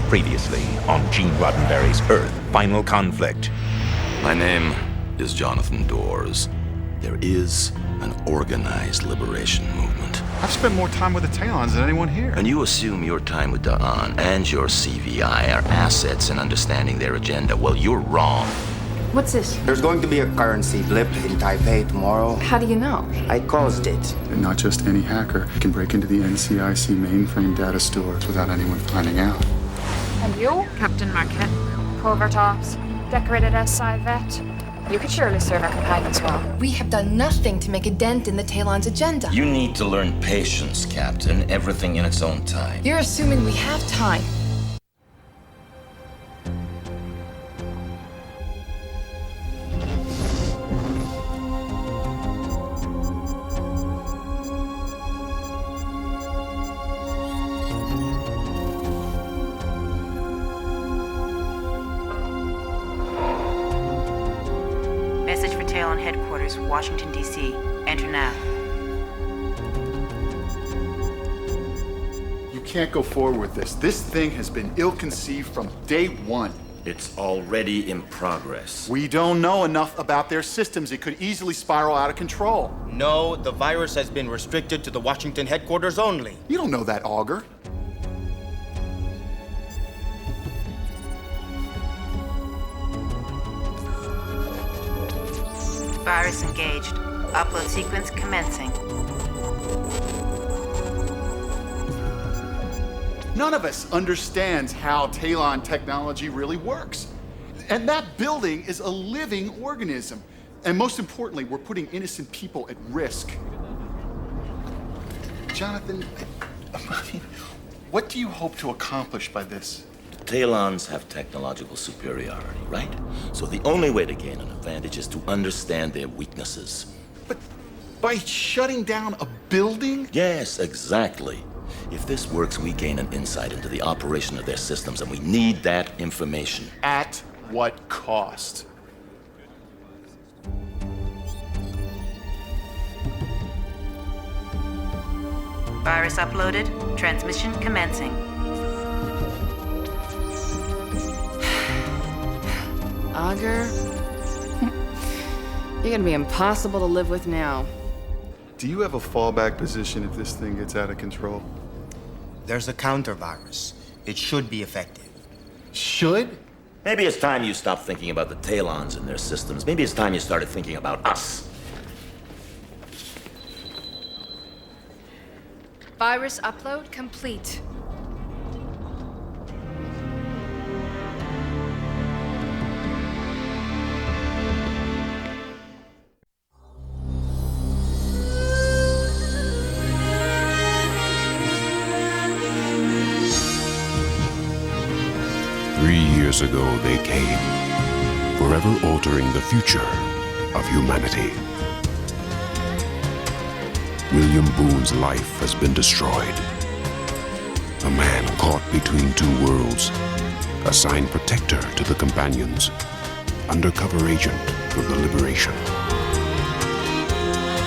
Previously on Gene Roddenberry's Earth Final Conflict. My name is Jonathan Dawes. There is an organized liberation movement. I've spent more time with the Taelons than anyone here. And you assume your time with Da'an and your CVI are assets in understanding their agenda. Well, you're wrong. What's this? There's going to be a currency blip in Taipei tomorrow. How do you know? I caused it. And not just any hacker can break into the NCIC mainframe data stores without anyone finding out. And you, Captain Marquette, covert ops, decorated SI vet. You could surely serve our companions well. We have done nothing to make a dent in the Taelon's agenda. You need to learn patience, Captain. Everything in its own time. You're assuming we have time. Message for Taelon headquarters, Washington, D.C. Enter now. You can't go forward with this. This thing has been ill-conceived from day one. It's already in progress. We don't know enough about their systems. It could easily spiral out of control. No, the virus has been restricted to the Washington headquarters only. You don't know that, Augur. Virus engaged. Upload sequence commencing. None of us understands how Taelon technology really works. And that building is a living organism. And most importantly, we're putting innocent people at risk. Jonathan, what do you hope to accomplish by this? Taelons have technological superiority, right? So the only way to gain an advantage is to understand their weaknesses. But by shutting down a building? Yes, exactly. If this works, we gain an insight into the operation of their systems, and we need that information. At what cost? Virus uploaded. Transmission commencing. Augur, you're gonna be impossible to live with now. Do you have a fallback position if this thing gets out of control? There's a counter-virus. It should be effective. Should? Maybe it's time you stopped thinking about the Taelons and their systems. Maybe it's time you started thinking about us. Virus upload complete. Years ago they came, forever altering the future of humanity. William Boone's life has been destroyed. A man caught between two worlds, assigned protector to the companions, undercover agent for the liberation.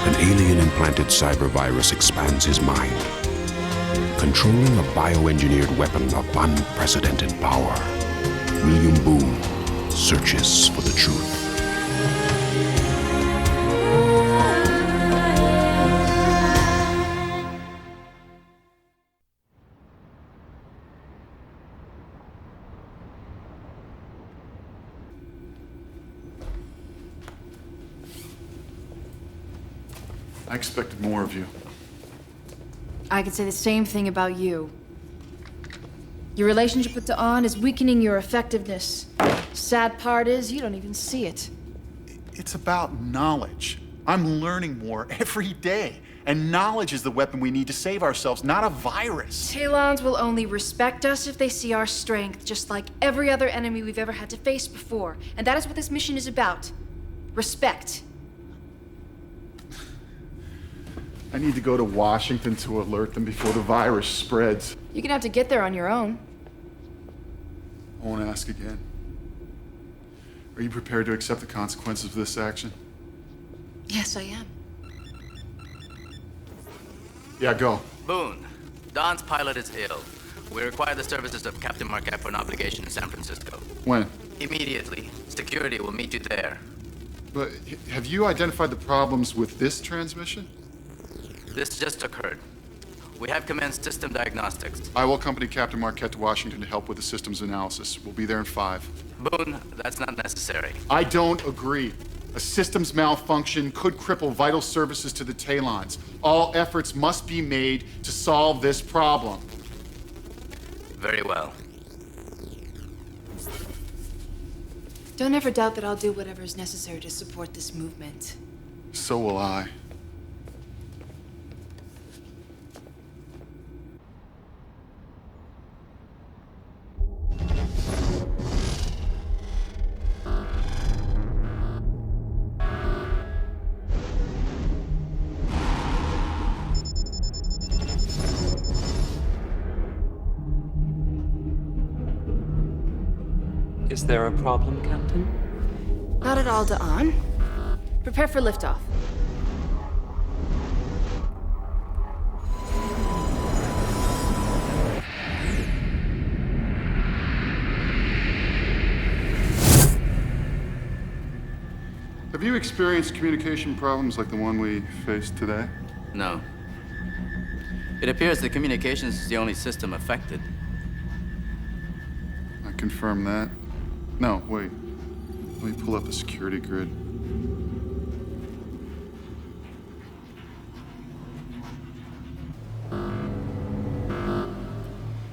An alien-implanted cyber virus expands his mind, controlling a bioengineered weapon of unprecedented power. William Boone searches for the truth. I expected more of you. I could say the same thing about you. Your relationship with Da'an is weakening your effectiveness. Sad part is, you don't even see it. It's about knowledge. I'm learning more every day. And knowledge is the weapon we need to save ourselves, not a virus. Taelons will only respect us if they see our strength, just like every other enemy we've ever had to face before. And that is what this mission is about. Respect. I need to go to Washington to alert them before the virus spreads. You're gonna have to get there on your own. I won't ask again. Are you prepared to accept the consequences of this action? Yes, I am. Yeah, go. Boone, Don's pilot is ill. We require the services of Captain Marquette for an obligation in San Francisco. When? Immediately. Security will meet you there. But have you identified the problems with this transmission? This just occurred. We have commenced system diagnostics. I will accompany Captain Marquette to Washington to help with the systems analysis. We'll be there in 5. Boone, that's not necessary. I don't agree. A systems malfunction could cripple vital services to the Taelons. All efforts must be made to solve this problem. Very well. Don't ever doubt that I'll do whatever is necessary to support this movement. So will I. Is there a problem, Captain? Not at all, Dawn. Prepare for liftoff. Have you experienced communication problems like the one we faced today? No. It appears that communications is the only system affected. I confirm that. No, wait. Let me pull up the security grid.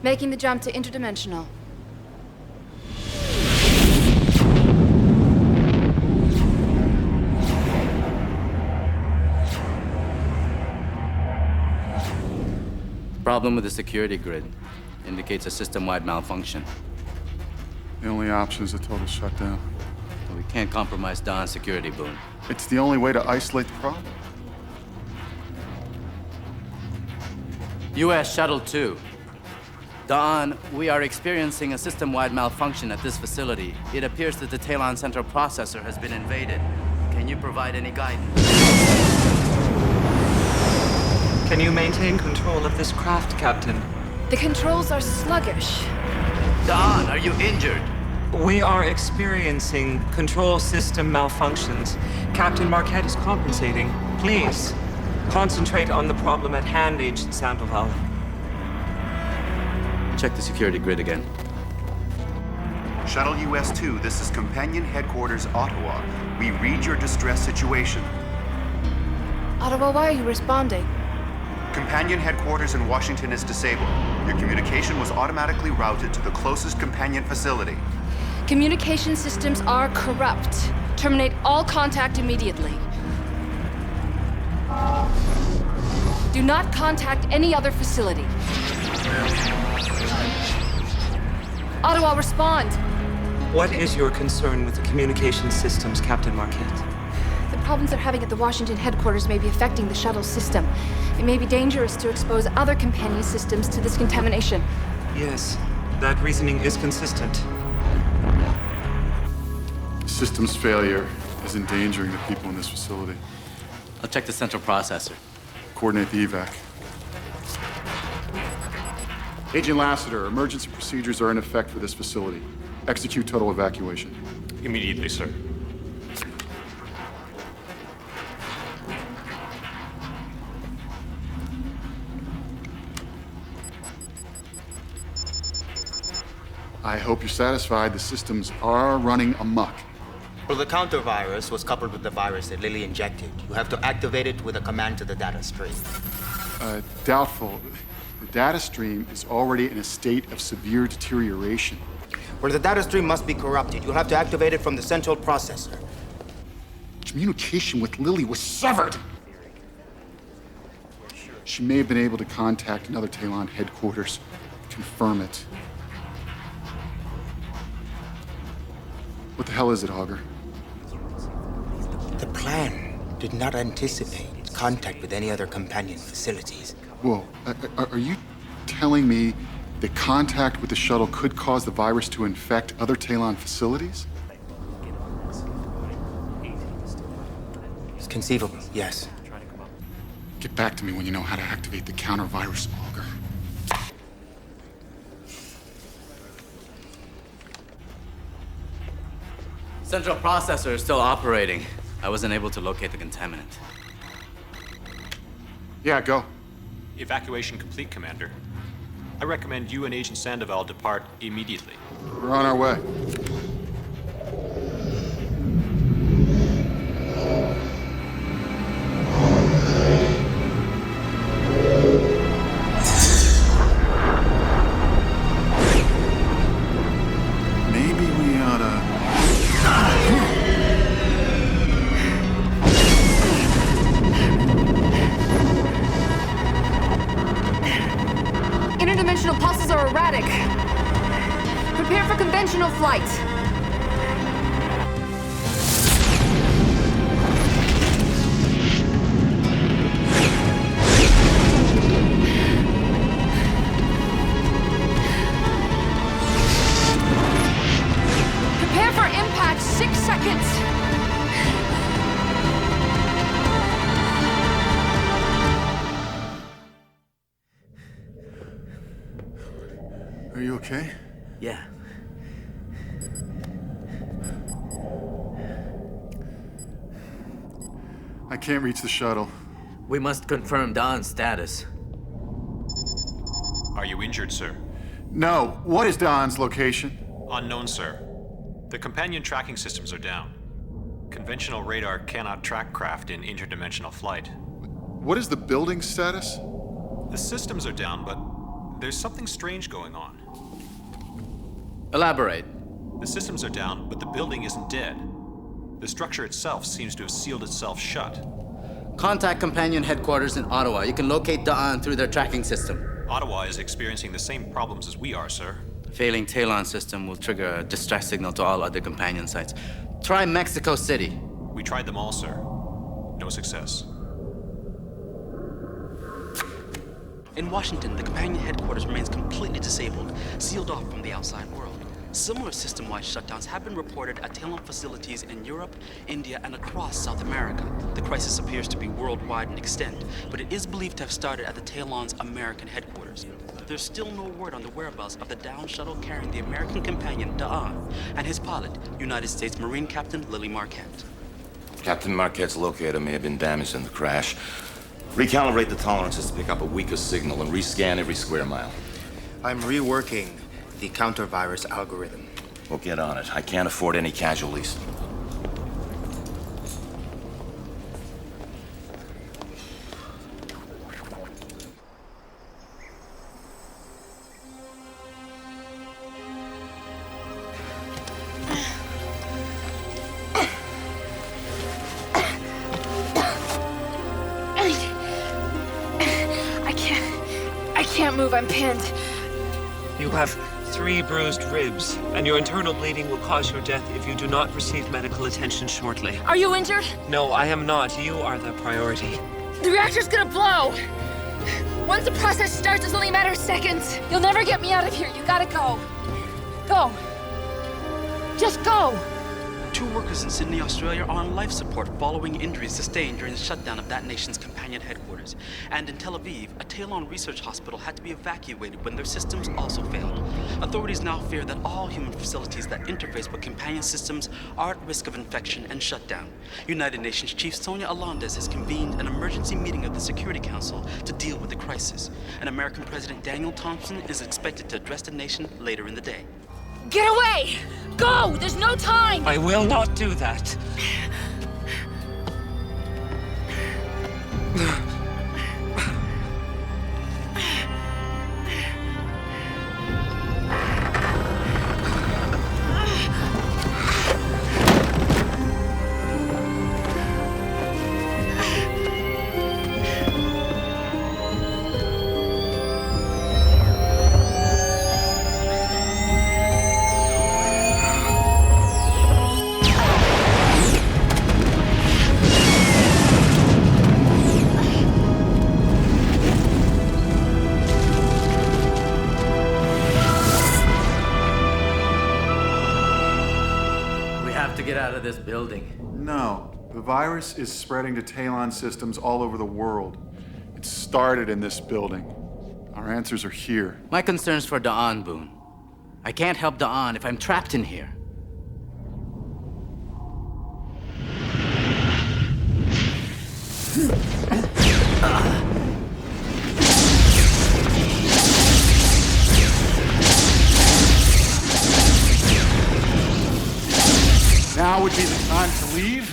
Making the jump to interdimensional. Problem with the security grid. Indicates a system-wide malfunction. The only option is a total shutdown. We can't compromise Dawn's security, Boone. It's the only way to isolate the problem. U.S. Shuttle 2. Dawn, we are experiencing a system-wide malfunction at this facility. It appears that the Taelon Central Processor has been invaded. Can you provide any guidance? Can you maintain control of this craft, Captain? The controls are sluggish. Dawn, are you injured? We are experiencing control system malfunctions. Captain Marquette is compensating. Please, concentrate on the problem at hand, Agent Sandoval. Check the security grid again. Shuttle US-2, this is Companion Headquarters, Ottawa. We read your distress situation. Ottawa, why are you responding? Companion Headquarters in Washington is disabled. Your communication was automatically routed to the closest Companion facility. Communication systems are corrupt. Terminate all contact immediately. Do not contact any other facility. Ottawa, respond! What is your concern with the communication systems, Captain Marquette? The problems they're having at the Washington headquarters may be affecting the shuttle system. It may be dangerous to expose other companion systems to this contamination. Yes, that reasoning is consistent. Systems failure is endangering the people in this facility. I'll check the central processor. Coordinate the evac. Agent Lassiter, emergency procedures are in effect for this facility. Execute total evacuation. Immediately, sir. I hope you're satisfied. The systems are running amok. Well, the counter-virus was coupled with the virus that Lily injected. You have to activate it with a command to the data stream. Doubtful. The data stream is already in a state of severe deterioration. Well, the data stream must be corrupted. You'll have to activate it from the central processor. Communication with Lily was severed. She may have been able to contact another Taelon headquarters. Confirm it. What the hell is it, Augur? The plan did not anticipate contact with any other companion facilities. Whoa, are you telling me that contact with the shuttle could cause the virus to infect other Taelon facilities? It's conceivable, yes. Get back to me when you know how to activate the counter-virus, Augur. Central processor is still operating. I wasn't able to locate the contaminant. Yeah, go. Evacuation complete, Commander. I recommend you and Agent Sandoval depart immediately. We're on our way. Maybe we oughta... Interdimensional pulses are erratic. Prepare for conventional flight. Prepare for impact. 6 seconds. Are you okay? Yeah. I can't reach the shuttle. We must confirm Don's status. Are you injured, sir? No. What is Don's location? Unknown, sir. The companion tracking systems are down. Conventional radar cannot track craft in interdimensional flight. What is the building status? The systems are down, but there's something strange going on. Elaborate. The systems are down, but the building isn't dead. The structure itself seems to have sealed itself shut. Contact companion headquarters in Ottawa. You can locate Da'an through their tracking system. Ottawa is experiencing the same problems as we are, sir. Failing Taelon system will trigger a distress signal to all other companion sites. Try Mexico City. We tried them all, sir. No success. In Washington, the companion headquarters remains completely disabled, sealed off from the outside world. Similar system-wide shutdowns have been reported at Taelon facilities in Europe, India, and across South America. The crisis appears to be worldwide in extent, but it is believed to have started at the Taelon's American headquarters. There's still no word on the whereabouts of the down shuttle carrying the American companion, Da'an, and his pilot, United States Marine Captain Leni Parker. Captain Marquette's locator may have been damaged in the crash. Recalibrate the tolerances to pick up a weaker signal and rescan every square mile. I'm reworking the counter-virus algorithm. We'll get on it. I can't afford any casualties. I can't move. I'm pinned. You have 3 bruised ribs, and your internal bleeding will cause your death if you do not receive medical attention shortly. Are you injured? No, I am not. You are the priority. The reactor's gonna blow! Once the process starts, it's only a matter of seconds. You'll never get me out of here. You gotta go. Go. Just go. 2 workers in Sydney, Australia are on life support following injuries sustained during the shutdown of that nation's companion headquarters. And in Tel Aviv, a Taelon research hospital had to be evacuated when their systems also failed. Authorities now fear that all human facilities that interface with companion systems are at risk of infection and shutdown. United Nations Chief Sonia Alondes has convened an emergency meeting of the Security Council to deal with the crisis. And American President Daniel Thompson is expected to address the nation later in the day. Get away! Go! There's no time! I will not do that. Get out of this building. No. The virus is spreading to Taelon systems all over the world. It started in this building. Our answers are here. My concern's for Da'an, Boone. I can't help Da'an if I'm trapped in here. Now would be the time to leave.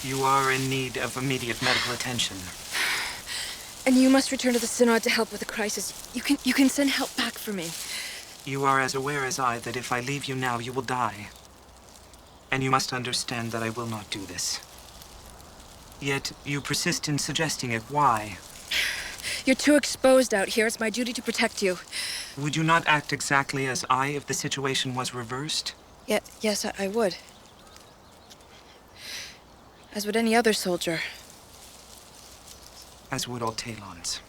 You are in need of immediate medical attention. And you must return to the Synod to help with the crisis. You can send help back for me. You are as aware as I that if I leave you now, you will die. And you must understand that I will not do this. Yet, you persist in suggesting it. Why? You're too exposed out here. It's my duty to protect you. Would you not act exactly as I if the situation was reversed? Yes, I would. As would any other soldier. As would all Taelons.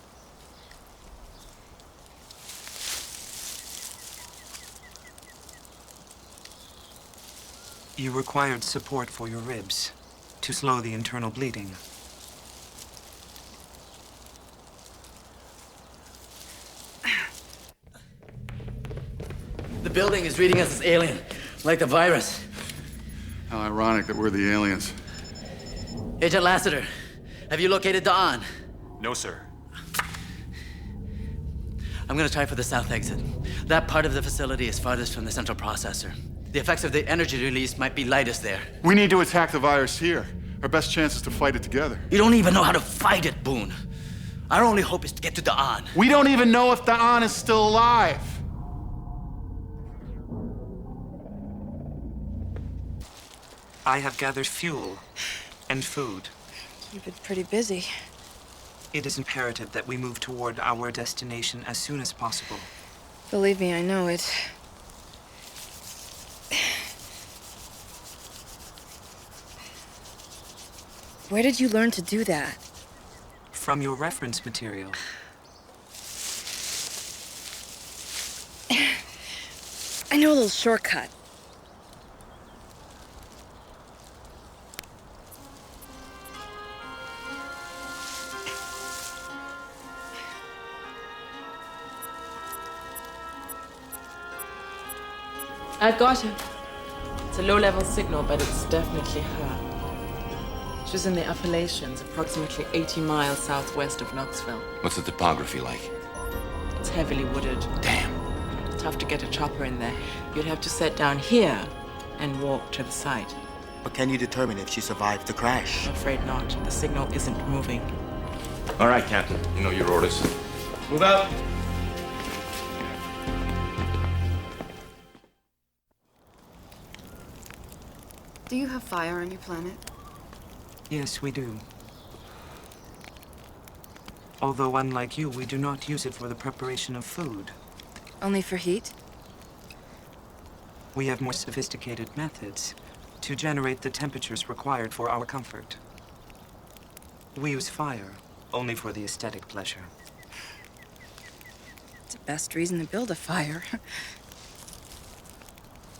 You required support for your ribs to slow the internal bleeding. The building is reading us as alien, like the virus. How ironic that we're the aliens. Agent Lassiter, have you located Dawn? No, sir. I'm gonna try for the south exit. That part of the facility is farthest from the central processor. The effects of the energy release might be lightest there. We need to attack the virus here. Our best chance is to fight it together. You don't even know how to fight it, Boone. Our only hope is to get to Dawn. We don't even know if Dawn is still alive. I have gathered fuel and food. You've been pretty busy. It is imperative that we move toward our destination as soon as possible. Believe me, I know it. Where did you learn to do that? From your reference material. I know a little shortcut. I've got her. It's a low-level signal, but it's definitely her. She's in the Appalachians, approximately 80 miles southwest of Knoxville. What's the topography like? It's heavily wooded. Damn. Tough to get a chopper in there. You'd have to set down here and walk to the site. But can you determine if she survived the crash? I'm afraid not. The signal isn't moving. All right, Captain. You know your orders. Move out. Do you have fire on your planet? Yes, we do. Although, unlike you, we do not use it for the preparation of food. Only for heat? We have more sophisticated methods to generate the temperatures required for our comfort. We use fire only for the aesthetic pleasure. It's the best reason to build a fire.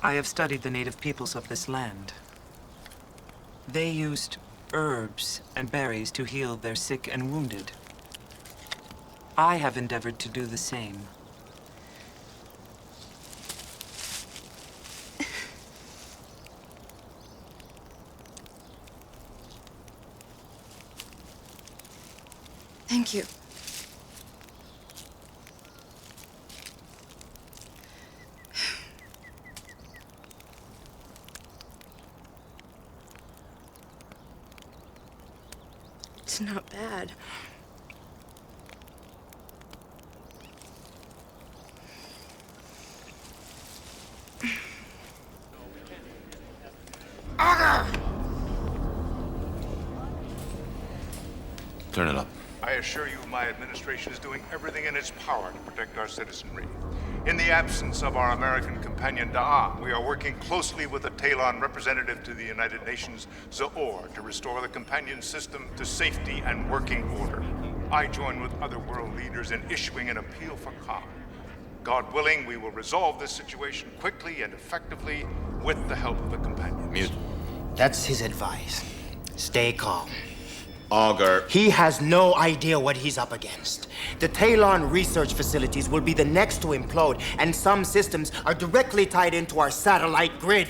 I have studied the native peoples of this land. They used herbs and berries to heal their sick and wounded. I have endeavored to do the same. Thank you. It's not bad. Augur! Turn it up. I assure you my administration is doing everything in its power to protect our citizenry. In the absence of our American companion Da'a, we are working closely with a Taelon representative to the United Nations, Zoor, to restore the companion system to safety and working order. I join with other world leaders in issuing an appeal for calm. God willing, we will resolve this situation quickly and effectively with the help of the companions. Mute. That's his advice. Stay calm. Augur. He has no idea what he's up against. The Taelon research facilities will be the next to implode, and some systems are directly tied into our satellite grid.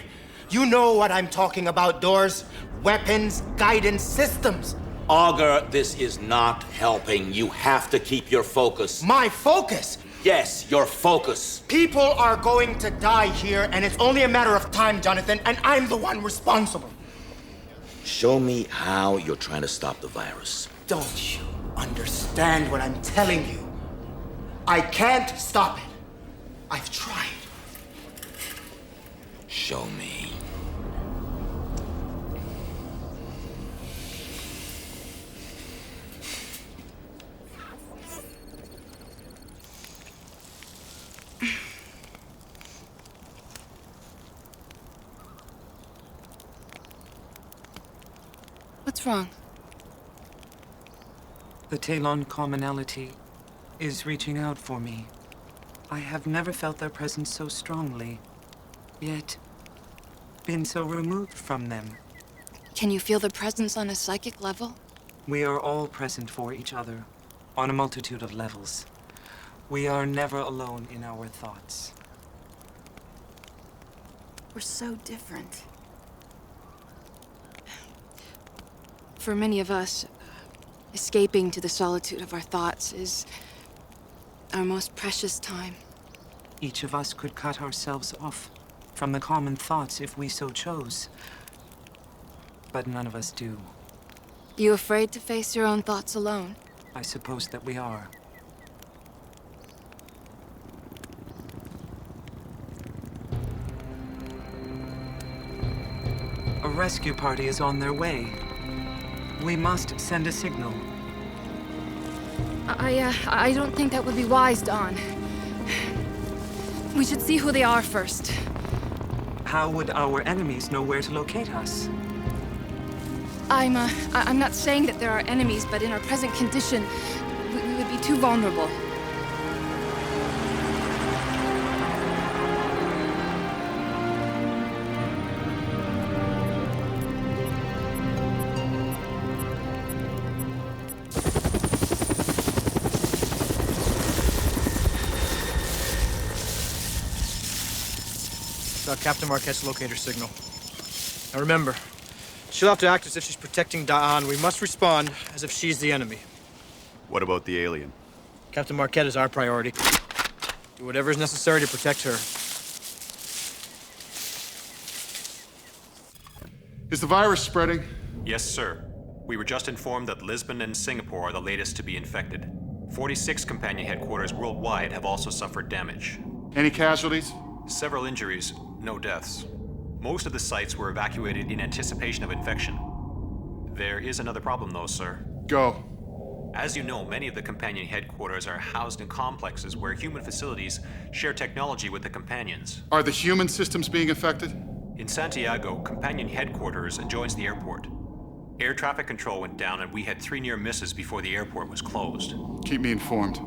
You know what I'm talking about, Doors. Weapons, guidance systems. Augur, this is not helping. You have to keep your focus. My focus? Yes, your focus. People are going to die here, and it's only a matter of time, Jonathan, and I'm the one responsible. Show me how you're trying to stop the virus. Don't you understand what I'm telling you? I can't stop it. I've tried. Show me. What's wrong? The Taelon commonality is reaching out for me. I have never felt their presence so strongly, yet been so removed from them. Can you feel the presence on a psychic level? We are all present for each other, on a multitude of levels. We are never alone in our thoughts. We're so different. For many of us, escaping to the solitude of our thoughts is our most precious time. Each of us could cut ourselves off from the common thoughts if we so chose. But none of us do. You afraid to face your own thoughts alone? I suppose that we are. A rescue party is on their way. We must send a signal. I don't think that would be wise, Dawn. We should see who they are first. How would our enemies know where to locate us? I'm not saying that there are enemies, but in our present condition, we would be too vulnerable. Captain Marquette's locator signal. Now remember, she'll have to act as if she's protecting Da'an. We must respond as if she's the enemy. What about the alien? Captain Marquette is our priority. Do whatever is necessary to protect her. Is the virus spreading? Yes, sir. We were just informed that Lisbon and Singapore are the latest to be infected. 46 companion headquarters worldwide have also suffered damage. Any casualties? Several injuries, no deaths. Most of the sites were evacuated in anticipation of infection. There is another problem though, sir. Go. As you know, many of the companion headquarters are housed in complexes where human facilities share technology with the companions. Are the human systems being affected? In Santiago, companion headquarters adjoins the airport. Air traffic control went down and we had 3 near misses before the airport was closed. Keep me informed.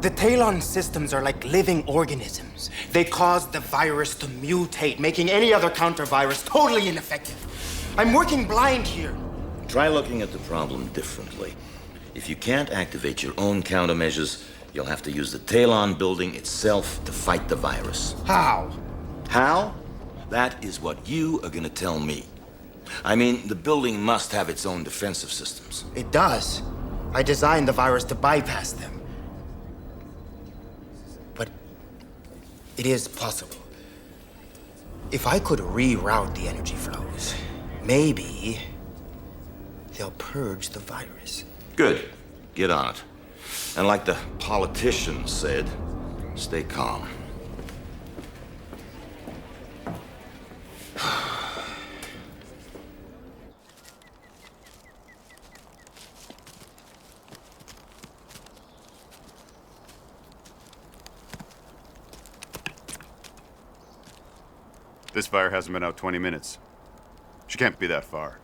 The Taelon systems are like living organisms. They cause the virus to mutate, making any other counter-virus totally ineffective. I'm working blind here. Try looking at the problem differently. If you can't activate your own countermeasures, you'll have to use the Taelon building itself to fight the virus. How? How? That is what you are gonna tell me. I mean, the building must have its own defensive systems. It does. I designed the virus to bypass them. But it is possible. If I could reroute the energy flows, maybe they'll purge the virus. Good. Get on it. And like the politician said, stay calm. This fire hasn't been out 20 minutes. She can't be that far.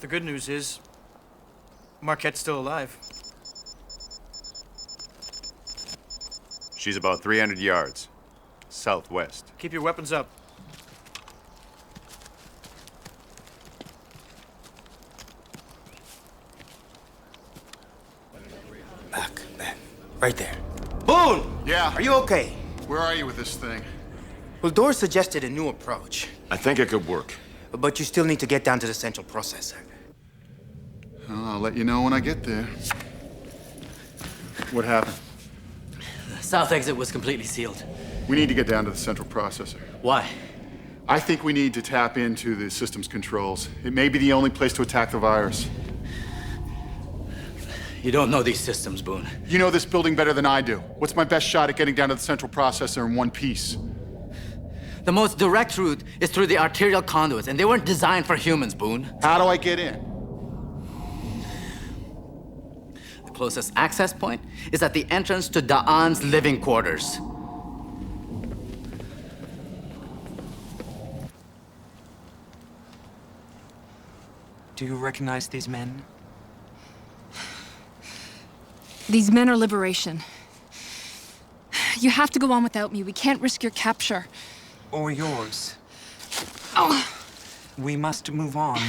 The good news is, Marquette's still alive. She's about 300 yards. Southwest. Keep your weapons up. Back, man. Right there. Boone! Yeah? Are you okay? Where are you with this thing? Well, Doors suggested a new approach. I think it could work. But you still need to get down to the central processor. Well, I'll let you know when I get there. What happened? The south exit was completely sealed. We need to get down to the central processor. Why? I think we need to tap into the system's controls. It may be the only place to attack the virus. You don't know these systems, Boone. You know this building better than I do. What's my best shot at getting down to the central processor in one piece? The most direct route is through the arterial conduits, and they weren't designed for humans, Boone. How do I get in? The closest access point is at the entrance to Da'an's living quarters. Do you recognize these men? These men are liberation. You have to go on without me. We can't risk your capture. Or yours. Oh. We must move on.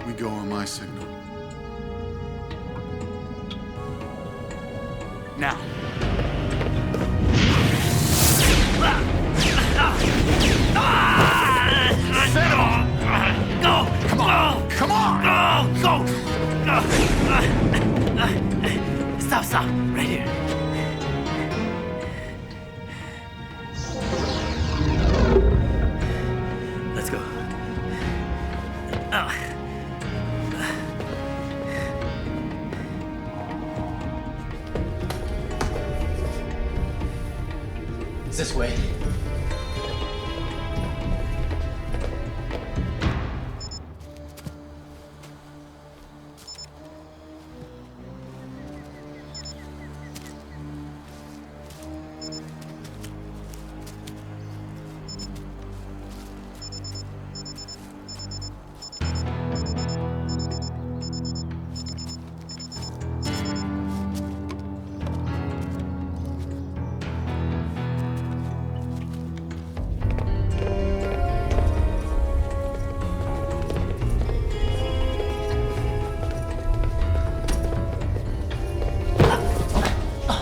We go on my signal. Now. Go! Come on! Come on! Go! Stop, stop. Right here. Let's go. It's this way.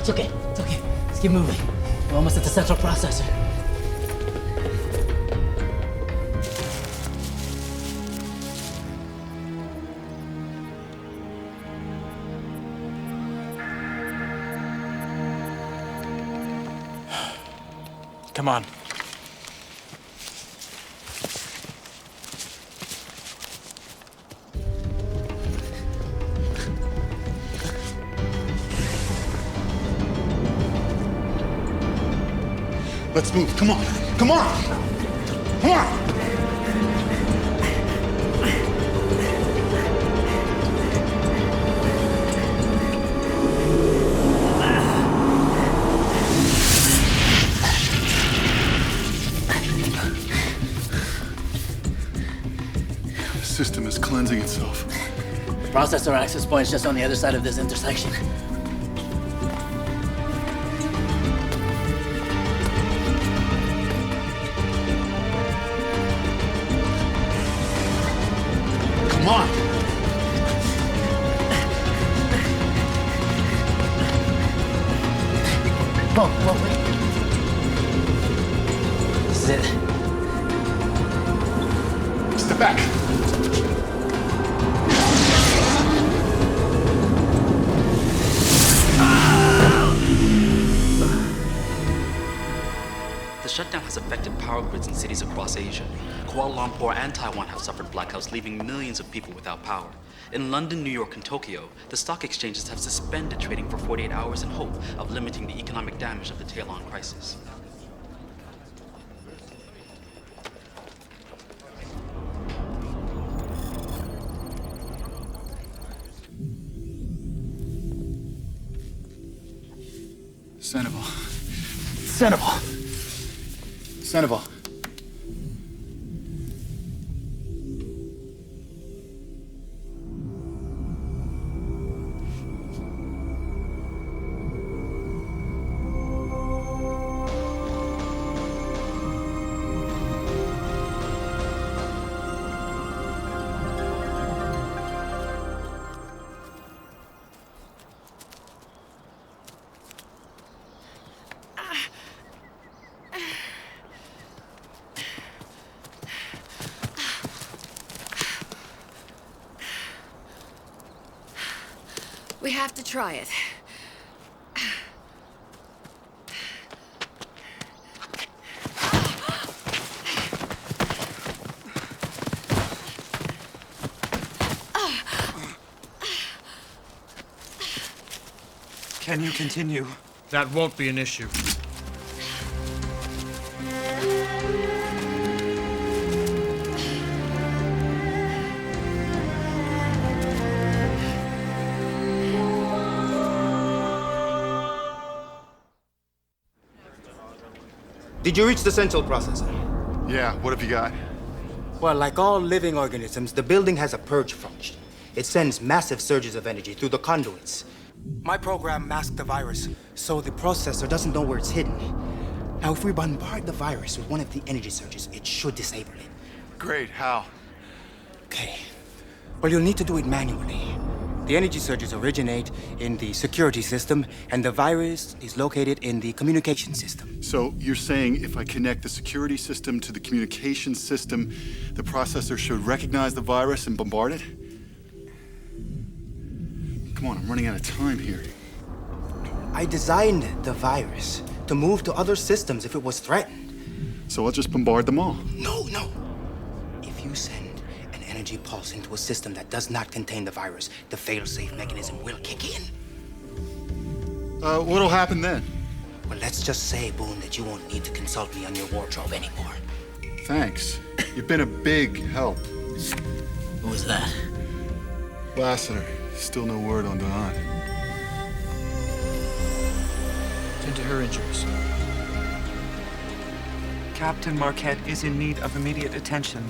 It's okay. It's okay. Let's keep moving. We're almost at the central processor. Come on. Let's move. Come on. Come on. Come on. The system is cleansing itself. The processor access point is just on the other side of this intersection. Come on. Whoa, wait. This is it. Step back. The shutdown has affected power grids in cities across Asia. Kuala Lumpur and Taiwan have suffered blackouts, leaving millions of people without power. In London, New York, and Tokyo, the stock exchanges have suspended trading for 48 hours in hope of limiting the economic damage of the Taelon crisis. Sandoval. Sandoval. Sandoval. have to try it. Can you continue? That won't be an issue. Did you reach the central processor? Yeah, what have you got? Well, like all living organisms, the building has a purge function. It sends massive surges of energy through the conduits. My program masked the virus, so the processor doesn't know where it's hidden. Now, if we bombard the virus with one of the energy surges, it should disable it. Great, how? Okay. Well, you'll need to do it manually. The energy surges originate in the security system, and the virus is located in the communication system. So you're saying if I connect the security system to the communication system, the processor should recognize the virus and bombard it? Come on, I'm running out of time here. I designed the virus to move to other systems if it was threatened. So I'll just bombard them all? No. If you send an energy pulse into a system that does not contain the virus, the fail-safe mechanism will kick in. What'll happen then? Well, let's just say, Boone, that you won't need to consult me on your wardrobe anymore. Thanks. You've been a big help. Who was that? Lassiter. Still no word on Dawn. Tend to her injuries. Captain Marquette is in need of immediate attention.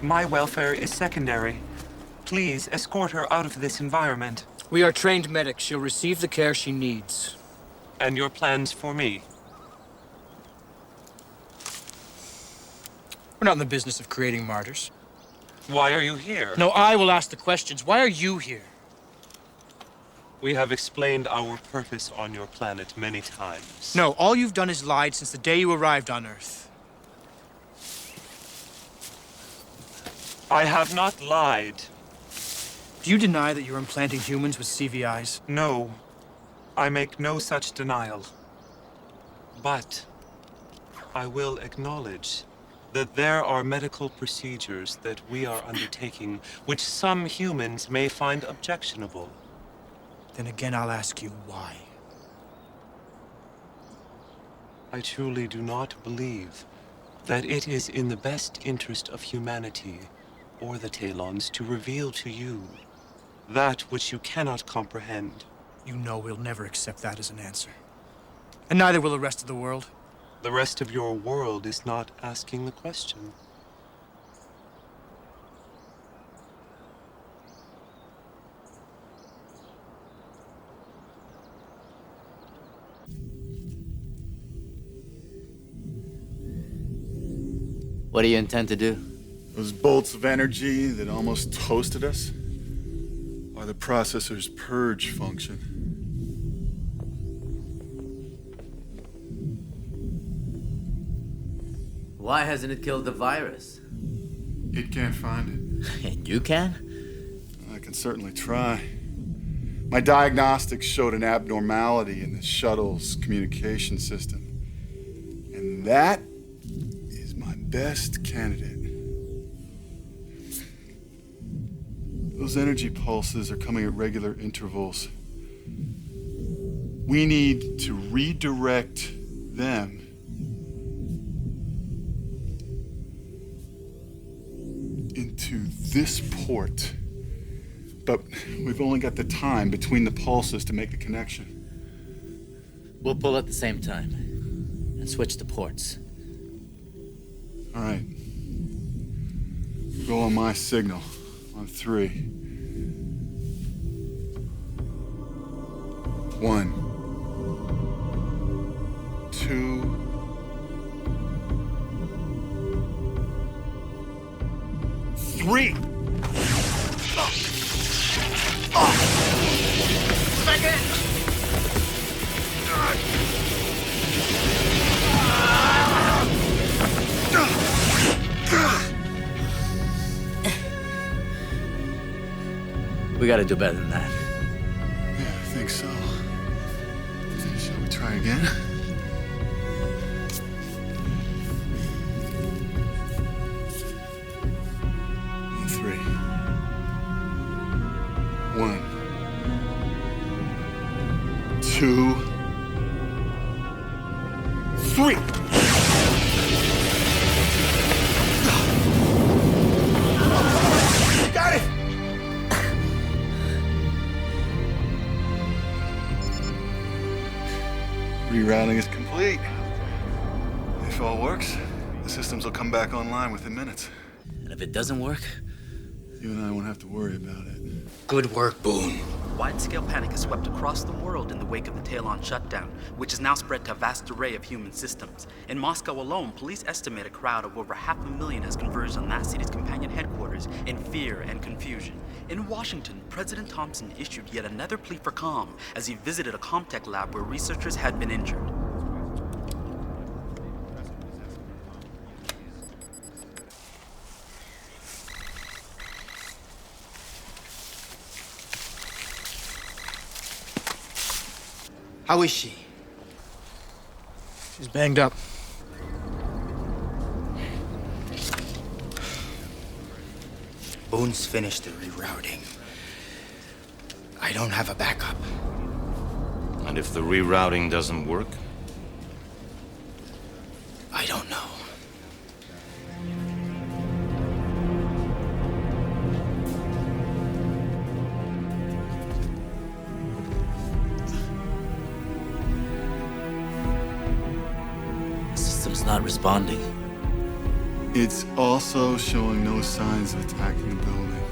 My welfare is secondary. Please escort her out of this environment. We are trained medics. She'll receive the care she needs. And your plans for me? We're not in the business of creating martyrs. Why are you here? No, I will ask the questions. Why are you here? We have explained our purpose on your planet many times. No, all you've done is lied since the day you arrived on Earth. I have not lied. Do you deny that you're implanting humans with CVIs? No, I make no such denial. But I will acknowledge that there are medical procedures that we are undertaking which some humans may find objectionable. Then again, I'll ask you why. I truly do not believe that it is in the best interest of humanity or the Taelons to reveal to you that which you cannot comprehend. You know we'll never accept that as an answer. And neither will the rest of the world. The rest of your world is not asking the question. What do you intend to do? Those bolts of energy that almost toasted us are the processor's purge function. Why hasn't it killed the virus? It can't find it. And you can? I can certainly try. My diagnostics showed an abnormality in the shuttle's communication system. And that is my best candidate. Those energy pulses are coming at regular intervals. We need to redirect them into this port. But we've only got the time between the pulses to make the connection. We'll pull at the same time and switch the ports. All right. Go on my signal on 3. 1, 2. Three. Second. We gotta do better than that. Yeah. Try again. And 3. 1, 2, 3. Got it! Rerouting is complete. If all works, the systems will come back online within minutes. And if it doesn't work? You and I won't have to worry about it. Good work, Boone. Wide-scale panic has swept across the world in the wake of the Taelon shutdown, which has now spread to a vast array of human systems. In Moscow alone, police estimate a crowd of over 500,000 has converged on that city's companion headquarters in fear and confusion. In Washington, President Thompson issued yet another plea for calm as he visited a Comtech lab where researchers had been injured. How is she? She's banged up. Boone's finished the rerouting. I don't have a backup. And if the rerouting doesn't work? I don't know. Not responding. It's also showing no signs of attacking the building.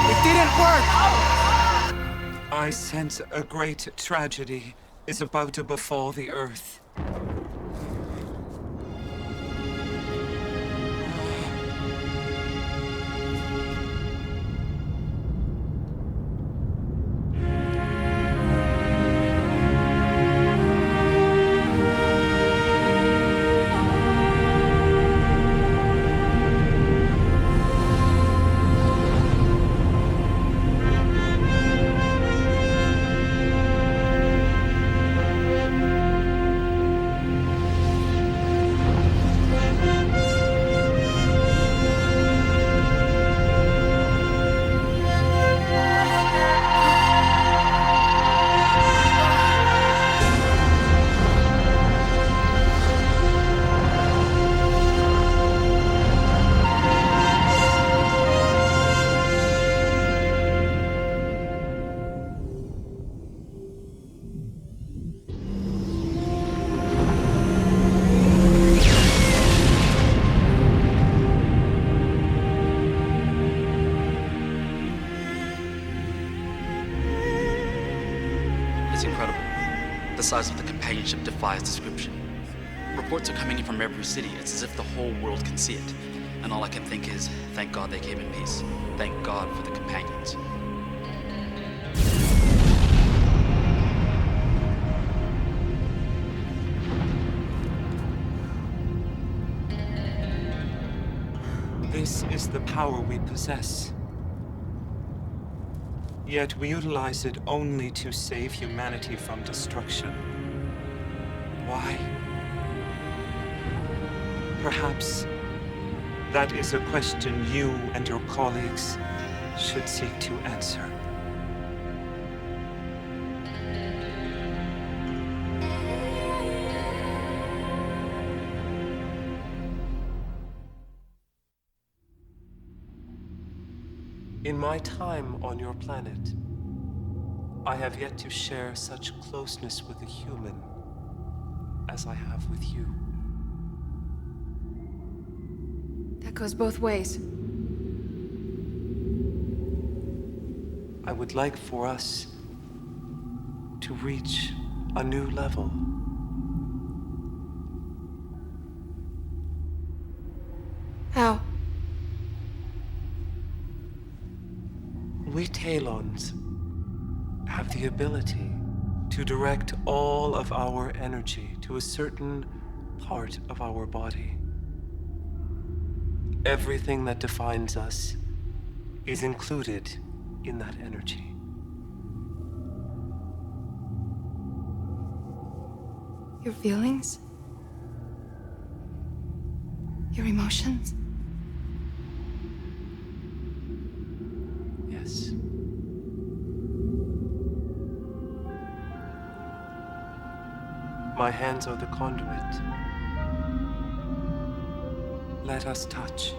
It didn't work! I sense a great tragedy is about to befall the Earth. The size of the companion ship defies description. Reports are coming in from every city. It's as if the whole world can see it. And all I can think is, thank God they came in peace. Thank God for the companions. This is the power we possess. Yet we utilize it only to save humanity from destruction. Why? Perhaps that is a question you and your colleagues should seek to answer. In my time on your planet, I have yet to share such closeness with a human as I have with you. That goes both ways. I would like for us to reach a new level. How? We Taelons have the ability to direct all of our energy to a certain part of our body. Everything that defines us is included in that energy. Your feelings? Your emotions? Yes. My hands are the conduit. Let us touch.